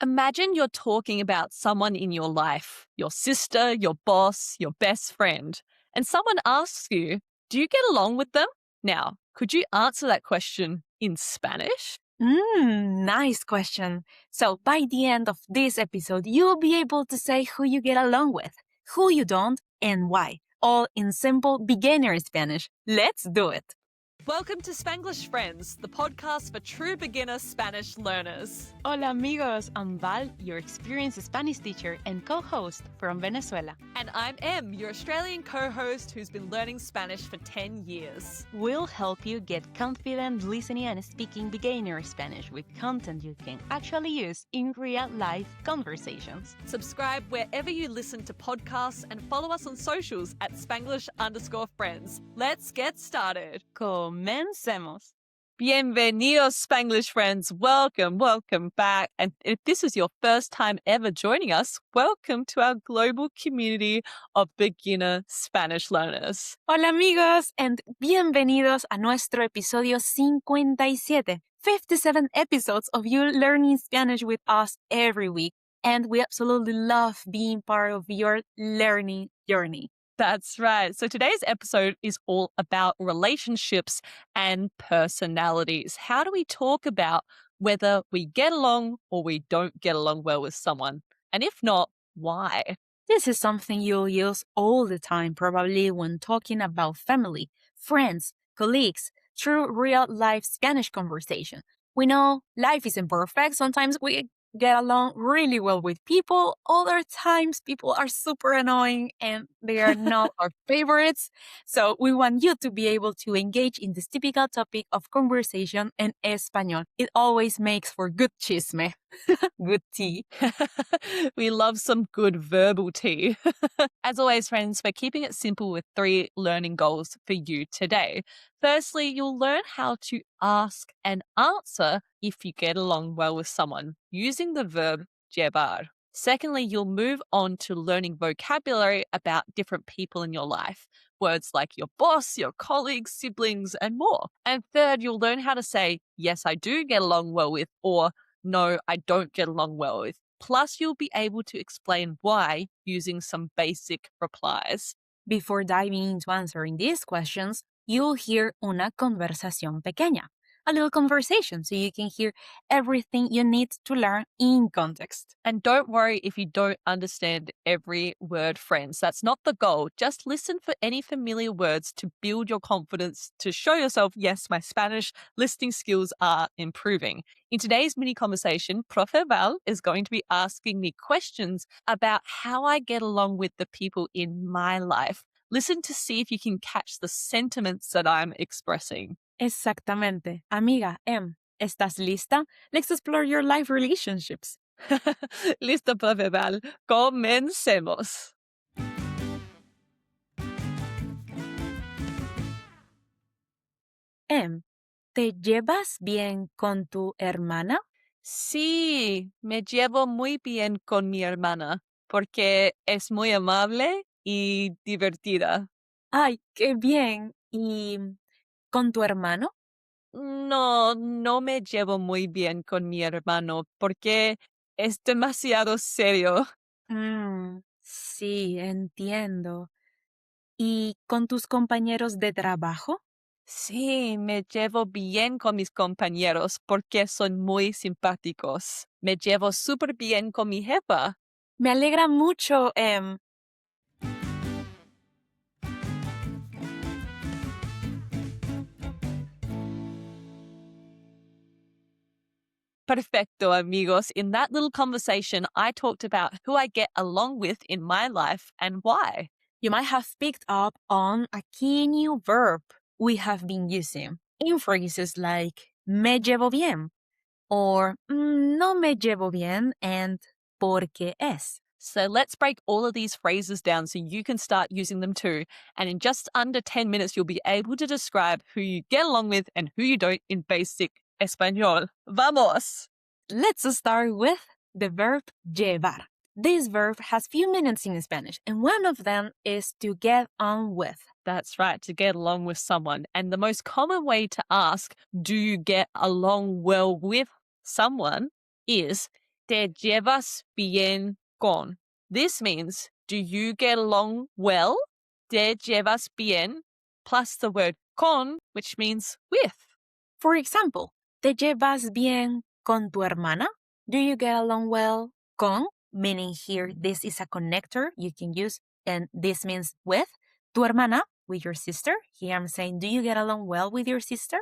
Imagine you're talking about someone in your life, your sister, your boss, your best friend, and someone asks you, do you get along with them? Now, could you answer that question in Spanish? Nice question. So, by the end of this episode, you'll be able to say who you get along with, who you don't, and why. All in simple beginner Spanish. Let's do it. Welcome to Spanglish Friends, the podcast for true beginner Spanish learners. Hola amigos, I'm Val, your experienced Spanish teacher and co-host from Venezuela. And I'm Em, your Australian co-host who's been learning Spanish for 10 years. We'll help you get confident listening and speaking beginner Spanish with content you can actually use in real-life conversations. Subscribe wherever you listen to podcasts and follow us on socials at Spanglish_friends. Let's get started. Comencemos. Bienvenidos, Spanglish friends. Welcome back. And if this is your first time ever joining us, welcome to our global community of beginner Spanish learners. Hola amigos, and bienvenidos a nuestro episodio 57. 57 episodes of you learning Spanish with us every week. And we absolutely love being part of your learning journey. That's right. So today's episode is all about relationships and personalities. How do we talk about whether we get along or we don't get along well with someone? And if not, why? This is something you'll use all the time, probably when talking about family, friends, colleagues, through real-life Spanish conversation. We know life isn't perfect. Sometimes we get along really well with people. Other times people are super annoying and they are not our favorites. So we want you to be able to engage in this typical topic of conversation in Español. It always makes for good chisme, good tea. We love some good verbal tea. As always, friends, we're keeping it simple with 3 learning goals for you today. Firstly, you'll learn how to ask and answer if you get along well with someone using the verb llevar. Secondly, you'll move on to learning vocabulary about different people in your life. Words like your boss, your colleagues, siblings, and more. And third, you'll learn how to say, yes, I do get along well with, or no, I don't get along well with. Plus, you'll be able to explain why using some basic replies. Before diving into answering these questions, you'll hear una conversación pequeña, a little conversation, so you can hear everything you need to learn in context. And don't worry if you don't understand every word, friends. That's not the goal. Just listen for any familiar words to build your confidence, to show yourself, yes, my Spanish listening skills are improving. In today's mini conversation, Profe Val is going to be asking me questions about how I get along with the people in my life. Listen to see if you can catch the sentiments that I'm expressing. Exactamente. Amiga, Em, ¿estás lista? Let's explore your life relationships. Listo, Profe Val. Comencemos. Em, ¿te llevas bien con tu hermana? Sí, me llevo muy bien con mi hermana porque es muy amable y divertida. Ay, qué bien. ¿Y con tu hermano? No, no me llevo muy bien con mi hermano porque es demasiado serio. Sí, entiendo. ¿Y con tus compañeros de trabajo? Sí, me llevo bien con mis compañeros porque son muy simpáticos. Me llevo súper bien con mi jefa. Me alegra mucho, Em. Perfecto, amigos. In that little conversation, I talked about who I get along with in my life and why. You might have picked up on a key new verb we have been using in phrases like me llevo bien or no me llevo bien and porque es. So let's break all of these phrases down so you can start using them too. And in just under 10 minutes, you'll be able to describe who you get along with and who you don't in basic Español. Vamos! Let's start with the verb llevar. This verb has few meanings in Spanish, and one of them is to get on with. That's right, to get along with someone. And the most common way to ask, do you get along well with someone, is te llevas bien con. This means, do you get along well? Te llevas bien plus the word con, which means with. For example, ¿te llevas bien con tu hermana? Do you get along well? Con, meaning here this is a connector you can use, and this means with. Tu hermana, with your sister. Here I'm saying, do you get along well with your sister?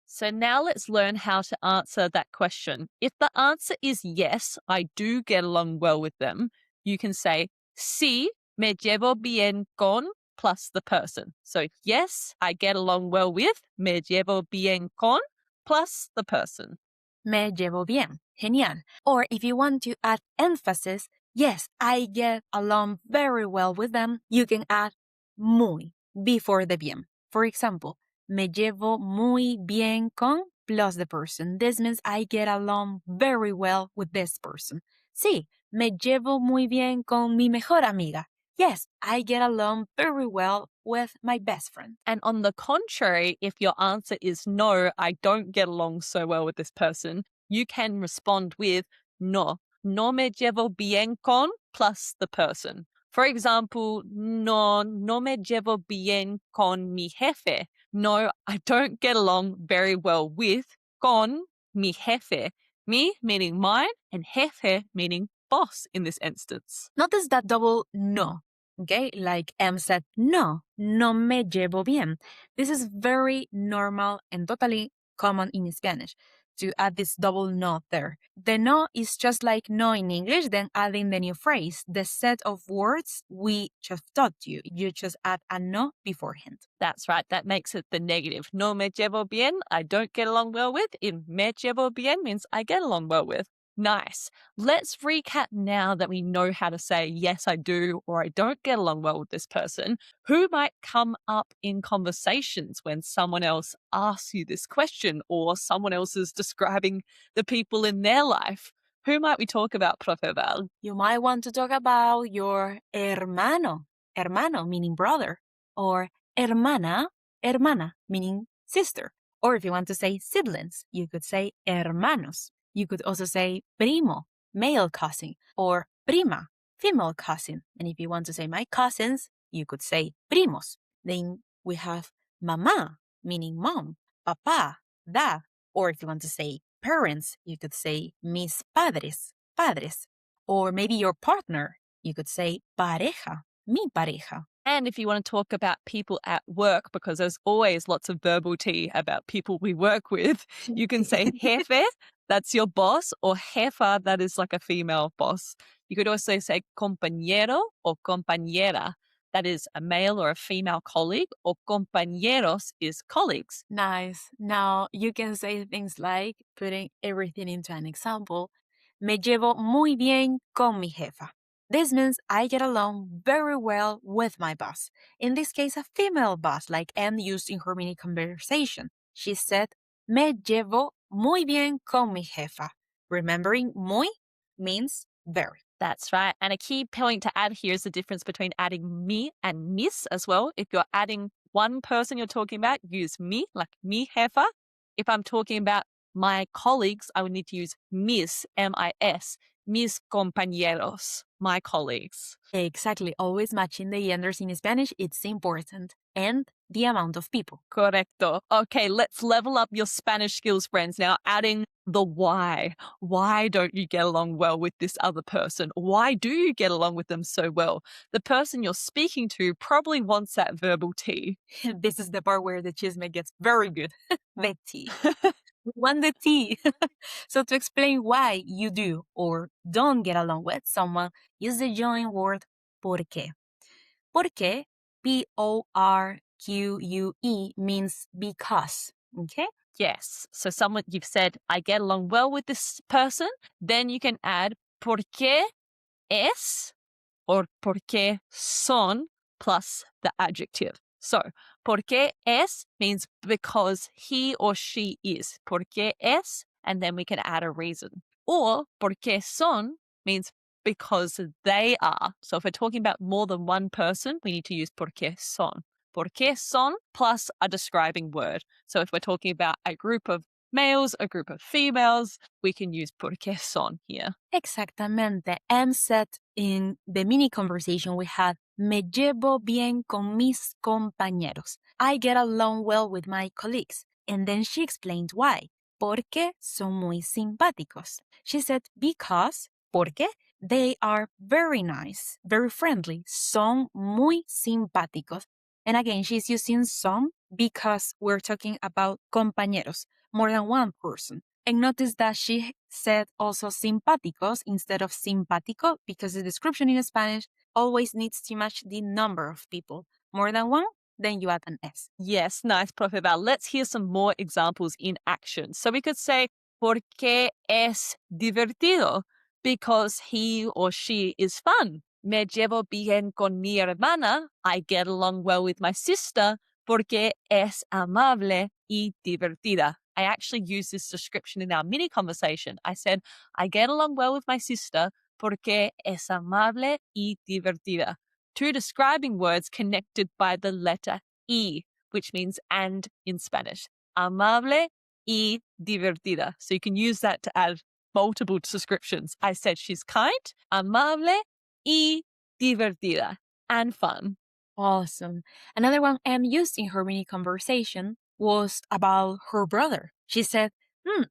So now let's learn how to answer that question. If the answer is yes, I do get along well with them, you can say, sí, me llevo bien con plus the person. So yes, I get along well with, me llevo bien con plus the person. Me llevo bien. Genial. Or if you want to add emphasis, yes, I get along very well with them, you can add muy before the bien. For example, me llevo muy bien con plus the person. This means I get along very well with this person. Sí, me llevo muy bien con mi mejor amiga. Yes, I get along very well with my best friend. And on the contrary, if your answer is no, I don't get along so well with this person, you can respond with no. No me llevo bien con plus the person. For example, no me llevo bien con mi jefe. No, I don't get along very well with con mi jefe. Mi meaning mine and jefe meaning boss in this instance. Notice that double no, okay? Like M said, no, no me llevo bien. This is very normal and totally common in Spanish to add this double no there. The no is just like no in English, then adding the new phrase, the set of words we just taught you. You just add a no beforehand. That's right. That makes it the negative. No me llevo bien, I don't get along well with. In me llevo bien means I get along well with. Nice. Let's recap now that we know how to say, yes, I do, or I don't get along well with this person. Who might come up in conversations when someone else asks you this question or someone else is describing the people in their life? Who might we talk about, Profe Val? You might want to talk about your hermano, hermano meaning brother, or hermana meaning sister. Or if you want to say siblings, you could say hermanos. You could also say primo, male cousin, or prima, female cousin. And if you want to say my cousins, you could say primos. Then we have mamá, meaning mom, papá, dad. Or if you want to say parents, you could say mis padres. Or maybe your partner, you could say pareja, mi pareja. And if you want to talk about people at work, because there's always lots of verbal tea about people we work with, you can say jefe, that's your boss, or jefa, that is like a female boss. You could also say compañero or compañera, that is a male or a female colleague, or compañeros is colleagues. Nice. Now you can say things like, putting everything into an example, me llevo muy bien con mi jefa. This means I get along very well with my boss. In this case, a female boss, like Anne used in her mini conversation. She said, me llevo muy bien con mi jefa. Remembering muy means very. That's right. And a key point to add here is the difference between adding me and miss as well. If you're adding one person you're talking about, use me, like mi jefa. If I'm talking about my colleagues, I would need to use mis, M-I-S, mis compañeros, my colleagues. Exactly. Always matching the genders in Spanish, it's important. And the amount of people. Correcto. Okay, let's level up your Spanish skills, friends. Now, adding the why. Why don't you get along well with this other person? Why do you get along with them so well? The person you're speaking to probably wants that verbal tea. This is the part where the chisme gets very good. The tea. We want the tea. So to explain why you do or don't get along with someone, use the join word por qué. Por qué, P-O-R-Q-U-E, means because. Okay? Yes. So someone you've said, I get along well with this person. Then you can add porque es or porque son plus the adjective. So, porque es means because he or she is. Porque es, and then we can add a reason. Or porque son means because they are. So if we're talking about more than one person, we need to use porque son. Porque son plus a describing word. So if we're talking about a group of males, a group of females, we can use porque son here. Exactamente. Em said in the mini conversation we had, me llevo bien con mis compañeros. I get along well with my colleagues. And then she explained why. Porque son muy simpáticos. She said because, porque, they are very nice, very friendly. Son muy simpáticos. And again, she's using son because we're talking about compañeros, more than one person. And notice that she said also simpáticos instead of simpático because the description in Spanish always needs to match the number of people. More than one, then you add an S. Yes, nice, Profe Val. Let's hear some more examples in action. So we could say, porque es divertido, because he or she is fun. Me llevo bien con mi hermana. I get along well with my sister, porque es amable y divertida. I actually used this description in our mini conversation. I said, I get along well with my sister, porque es amable y divertida. Two describing words connected by the letter y, which means and in Spanish. Amable y divertida. So you can use that to add multiple descriptions. I said she's kind, amable y divertida, and fun. Awesome. Another one Em used in her mini conversation was about her brother. She said,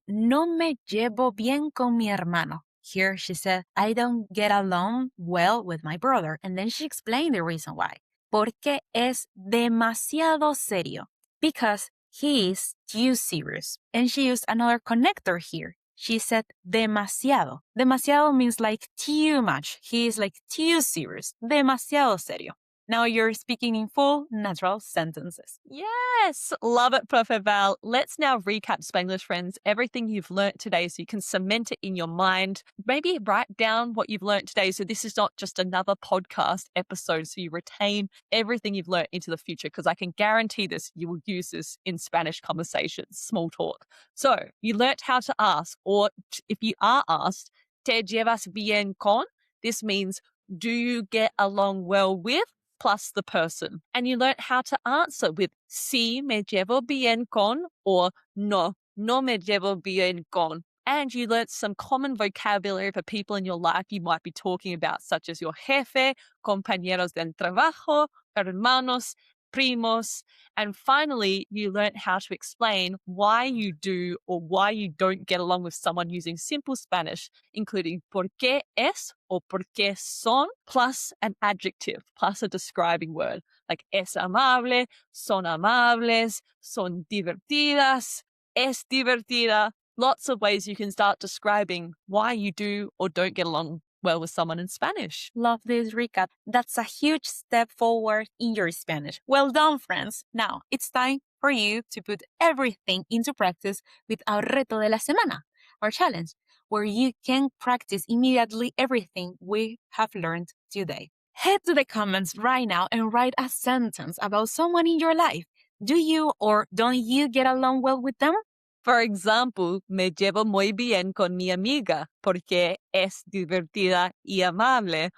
no me llevo bien con mi hermano. Here she said, I don't get along well with my brother. And then she explained the reason why. Porque es demasiado serio. Because he is too serious. And she used another connector here. She said demasiado. Demasiado means like too much. He is like too serious. Demasiado serio. Now you're speaking in full natural sentences. Yes, love it, Profe Val. Let's now recap Spanglish, friends, everything you've learnt today so you can cement it in your mind. Maybe write down what you've learnt today so this is not just another podcast episode, so you retain everything you've learnt into the future, because I can guarantee this, you will use this in Spanish conversations, small talk. So you learnt how to ask, or if you are asked, ¿te llevas bien con? This means, do you get along well with? Plus the person. And you learn how to answer with sí me llevo bien con or no me llevo bien con. And you learnt some common vocabulary for people in your life you might be talking about, such as your jefe, compañeros del trabajo, hermanos, primos. And finally, you learnt how to explain why you do or why you don't get along with someone using simple Spanish, including por qué es or por qué son, plus an adjective, plus a describing word, like es amable, son amables, son divertidas, es divertida. Lots of ways you can start describing why you do or don't get along well with someone in Spanish. Love this recap. That's a huge step forward in your Spanish. Well done, friends. Now it's time for you to put everything into practice with our reto de la semana, our challenge, where you can practice immediately everything we have learned today. Head to the comments right now and write a sentence about someone in your life. Do you or don't you get along well with them? For example, me llevo muy bien con mi amiga porque es divertida y amable.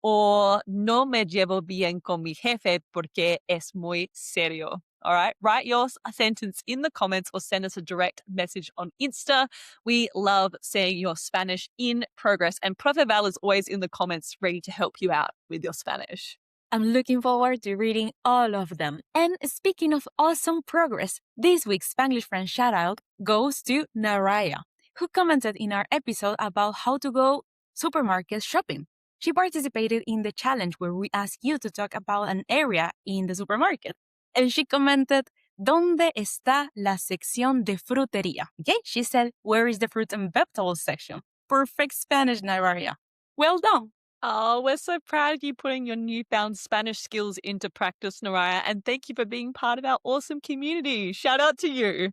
Or no me llevo bien con mi jefe porque es muy serio. All right, write your sentence in the comments or send us a direct message on Insta. We love seeing your Spanish in progress. And Profe Val is always in the comments ready to help you out with your Spanish. I'm looking forward to reading all of them. And speaking of awesome progress, this week's Spanglish friend shoutout goes to Naraya, who commented in our episode about how to go supermarket shopping. She participated in the challenge where we asked you to talk about an area in the supermarket. And she commented, ¿Dónde está la sección de frutería? Okay, she said, where is the fruit and vegetables section? Perfect Spanish, Naraya. Well done. Oh, we're so proud of you putting your newfound Spanish skills into practice, Naraya, and thank you for being part of our awesome community. Shout out to you.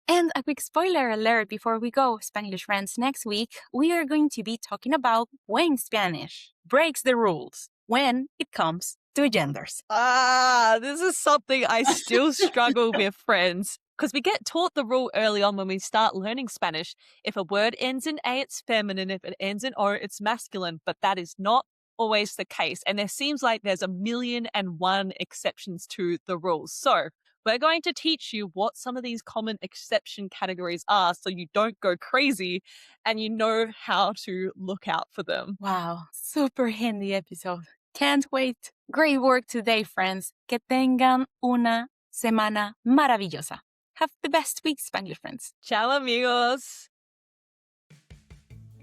And a quick spoiler alert before we go, Spanglish friends, next week we are going to be talking about when Spanish breaks the rules when it comes to genders. This is something I still struggle with, friends. Because we get taught the rule early on when we start learning Spanish. If a word ends in A, it's feminine. If it ends in O, it's masculine. But that is not always the case. And there seems like there's 1,000,001 exceptions to the rules. So We're going to teach you what some of these common exception categories are so you don't go crazy and you know how to look out for them. Wow, super handy episode. Can't wait. Great work today, friends. Que tengan una semana maravillosa. Have the best week, Spanglish friends. Ciao, amigos.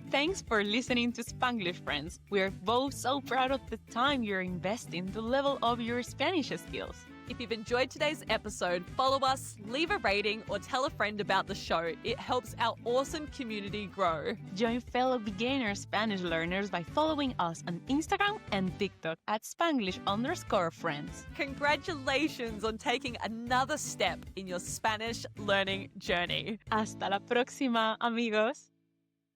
Thanks for listening to Spanglish Friends. We're both so proud of the time you're investing to level up your Spanish skills. If you've enjoyed today's episode, follow us, leave a rating, or tell a friend about the show. It helps our awesome community grow. Join fellow beginner Spanish learners by following us on Instagram and TikTok at Spanglish_friends. Congratulations on taking another step in your Spanish learning journey. Hasta la próxima, amigos.